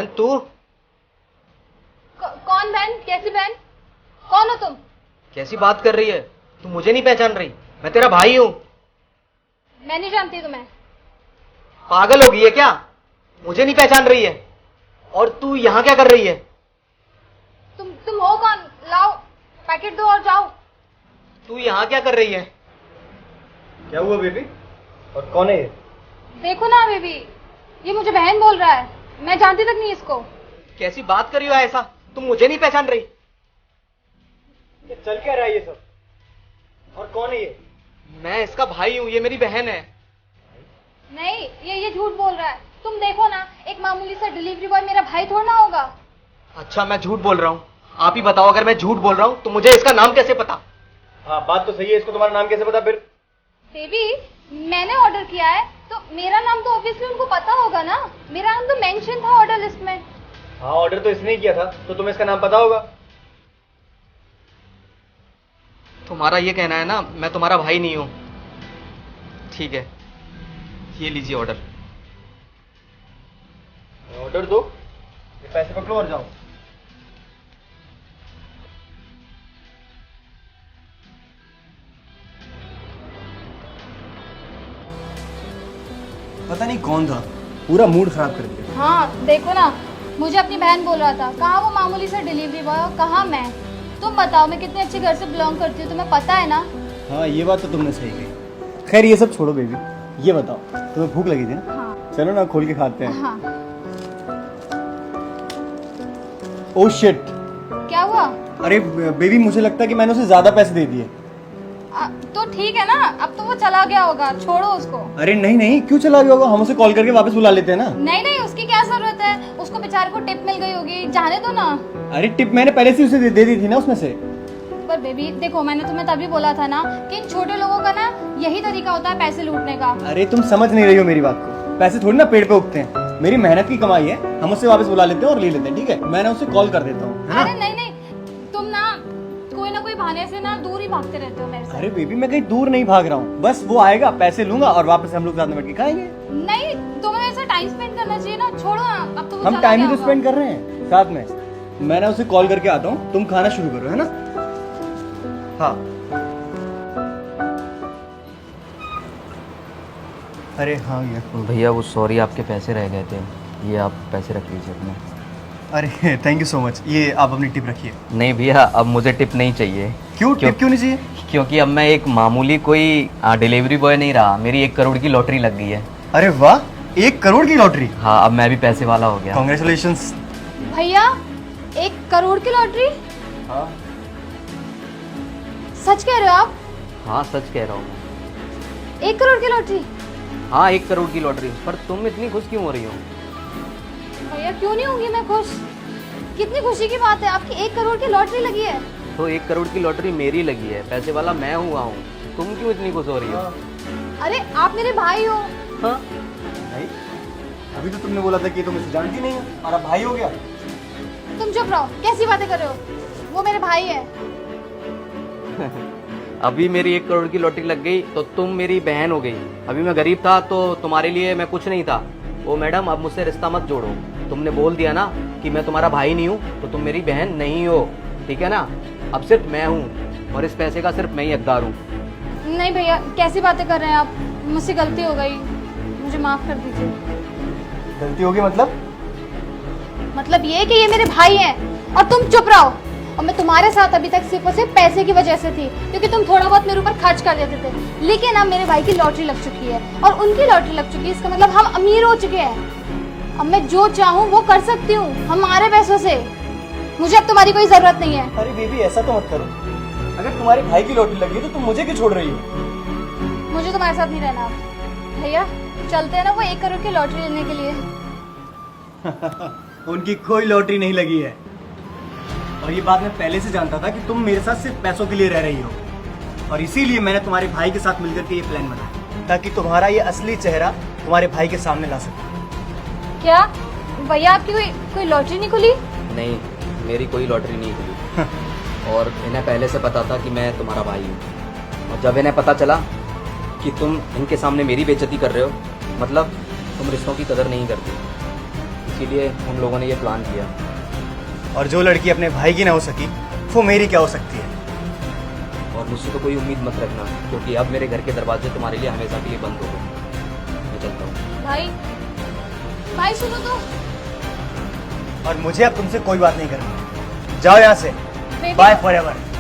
बहन तू? कौन बहन? कैसी बहन? कौन हो तुम? कैसी बात कर रही है? तू मुझे नहीं पहचान रही? मैं तेरा भाई हूं। मैं नहीं जानती तुम्हें। पागल हो गई है क्या? मुझे नहीं पहचान रही है? और तू यहां क्या कर रही है? तुम हो कौन? लाओ पैकेट दो और जाओ। तू यहां क्या कर रही है? क्या हुआ बेबी? और कौन है ये? देखो ना बेबी, ये मुझे बहन बोल रहा है। मैं जानती तक नहीं इसको। कैसी बात कर रही हो ऐसा? तुम मुझे नहीं पहचान रही? ये चल क्या रहा है ये सब? और कौन है ये? मैं इसका भाई हूं, ये मेरी बहन है। नहीं, ये झूठ बोल रहा है। तुम देखो ना, एक मामूली सा डिलीवरी बॉय मेरा भाई थोड़ा ना होगा। अच्छा मैं झूठ बोल रहा हूं? आप ही बताओ, अगर मैं झूठ बोल रहा हूं तो मुझे इसका नाम कैसे पता? हाँ बात तो सही है, इसको तुम्हारा नाम कैसे पता फिर? बेबी, मैंने ऑर्डर किया है तो मेरा नाम तो ऑब्वियसली उनको पता होगा ना। मेरा नाम तो मेंशन था ऑर्डर लिस्ट में। हाँ ऑर्डर तो इसने ही किया था, तो तुम्हें इसका नाम पता होगा। तुम्हारा ये कहना है ना मैं तुम्हारा भाई नहीं हूं? ठीक है, ये लीजिए ऑर्डर। ऑर्डर दो, ये पैसे पकड़ो और जाओ। पता नहीं कौन था, पूरा मूड खराब कर दिया। हाँ देखो ना, मुझे अपनी बहन बोल रहा था। कहाँ वो मामूली सा डिलीवरी बॉय और कहाँ मैं। तुम बताओ, मैं कितने अच्छे घर से बिलोंग करती हूँ, तुम्हें पता है ना। हाँ ये बात तो तुमने सही कही। खैर ये सब छोड़ो बेबी, ये बताओ तुम्हें भूख लगी थी ना? हाँ। चलो ना खोल के खाते हैं। हाँ। Oh shit. क्या हुआ? अरे बेबी, मुझे लगता है कि मैंने उसे ज्यादा पैसे दे दिए। तो ठीक है ना, अब तो वो चला गया होगा, छोड़ो उसको। अरे नहीं नहीं, क्यों चला गया होगा? हम उसे कॉल करके वापस बुला लेते हैं ना। नहीं नहीं, उसकी क्या जरूरत है? उसको बेचारे को टिप मिल गई होगी, जाने दो ना। अरे टिप मैंने पहले से उसे दे दी थी ना उसमें से। पर बेबी देखो, मैंने तुम्हें तभी बोला था ना कि इन छोटे लोगों का ना यही तरीका होता है पैसे लूटने का। अरे तुम समझ नहीं रही हो मेरी बात को। पैसे थोड़ी ना पेड़ पे उगते हैं, मेरी मेहनत की कमाई है। हम उसे वापस बुला लेते हैं और ले लेते हैं, ठीक है? मैं ना उसे कॉल कर देता हूँ। अरे नहीं नहीं, तुम ना कोई बहाने से ना दूर ही भागते रहते हो मेरे से। अरे बेबी, मैं कहीं दूर नहीं भाग रहा हूँ, बस वो आएगा, पैसे लूंगा और वापस हम लोग साथ में बैठ के खाएंगे। नहीं, तुम्हें ऐसा टाइम स्पेंड करना चाहिए ना। छोड़ो ना, अब तो वो हम चला टाइम ही गया तो होगा। स्पेंड कर रहे हैं साथ में। मैं ना उसे कॉल करके आता हूँ, तुम खाना शुरू करो, है ना? हाँ। अरे हाँ ये भैया वो सॉरी, आपके पैसे रह गए थे, ये आप पैसे रख लीजिए अपने। अरे थैंक यू सो मच, ये आप अपनी टिप रखिए। नहीं भैया, अब मुझे टिप नहीं चाहिए। क्यों टिप क्यों नहीं चाहिए? क्योंकि अब मैं एक मामूली कोई डिलीवरी बॉय नहीं रहा, मेरी 1 करोड़ की लॉटरी लग गई है। अरे वाह, 1 करोड़ की लॉटरी! हाँ, अब मैं भी पैसे वाला हो गया। कॉन्ग्रेचुलेशंस। भैया, 1 करोड़ की लॉटरी? हाँ सच कह रहे हो आप? हाँ सच कह रहा हूँ। 1 करोड़ की लॉटरी? हाँ 1 करोड़ की लॉटरी। पर तुम इतनी खुश क्यों हो रही हो? भैया क्यों नहीं होंगी मैं खुश? कितनी खुशी की बात है, आपकी 1 करोड़ की लॉटरी लगी है। तो 1 करोड़ की लॉटरी मेरी लगी है, पैसे वाला मैं हुआ हूँ। तुम क्यों इतनी खुश हो रही हो? अरे आप मेरे भाई हो। हाँ? नहीं, अभी तो तुमने बोला था कि तुम इसे जानती नहीं हो और अब भाई हो गया। तुम चुप रहो, कैसी बातें कर रहे हो? वो मेरे भाई है। अभी मेरी 1 करोड़ की लॉटरी लग गई तो तुम मेरी बहन हो गई। अभी मैं गरीब था तो तुम्हारे लिए मैं कुछ नहीं था। ओ मैडम, अब मुझसे रिश्ता मत जोड़ो। तुमने बोल दिया ना कि मैं तुम्हारा भाई नहीं हूँ, तो तुम मेरी बहन नहीं हो, ठीक है ना? अब सिर्फ मैं हूँ और इस पैसे का सिर्फ मैं ही हकदार हूँ। नहीं भैया, कैसी बातें कर रहे हैं आप? मुझसे गलती हो गई, मुझे माफ कर दीजिए। गलती होगी मतलब ये कि ये मेरे भाई हैं और तुम चुप रहो। और मैं तुम्हारे साथ अभी तक सिर्फ और सिर्फ पैसे की वजह से थी, क्योंकि तुम थोड़ा बहुत मेरे ऊपर खर्च कर देते थे। लेकिन अब मेरे भाई की लॉटरी लग चुकी है और उनकी लॉटरी लग चुकी है, इसका मतलब हम अमीर हो चुके हैं। अब मैं जो चाहूँ वो कर सकती हूँ हमारे पैसों से। मुझे अब तुम्हारी कोई जरूरत नहीं है। अरे बेबी, ऐसा तो मत करो। अगर तुम्हारे भाई की लॉटरी लगी तो तुम मुझे क्यों छोड़ रही हो? मुझे तुम्हारे साथ नहीं रहना। भैया चलते हैं ना वो 1 करोड़ की लॉटरी लेने के लिए। उनकी कोई लॉटरी नहीं लगी है और ये बात मैं पहले से जानता था कि तुम मेरे साथ सिर्फ पैसों के लिए रह रही हो, और इसीलिए मैंने तुम्हारे भाई के साथ मिलकर के ये प्लान बनाया ताकि तुम्हारा ये असली चेहरा तुम्हारे भाई के सामने ला सके। क्या भैया, आपकी कोई लॉटरी नहीं खुली? नहीं, मेरी कोई लॉटरी नहीं खुली और इन्हें पहले से पता था कि मैं तुम्हारा भाई हूँ। और जब इन्हें पता चला कि तुम इनके सामने मेरी बेइज्जती कर रहे हो, मतलब तुम रिश्तों की कदर नहीं करती, इसीलिए हम लोगों ने ये प्लान किया। और जो लड़की अपने भाई की ना हो सकी वो मेरी क्या हो सकती है। और मुझसे तो कोई उम्मीद मत रखना, क्योंकि अब मेरे घर के दरवाजे तुम्हारे लिए हमेशा के लिए बंद हो गए। मैं चलता हूँ। भाई, भाई सुनो तो। और मुझे अब तुमसे कोई बात नहीं करनी। जाओ यहाँ से, बेबी। Bye forever.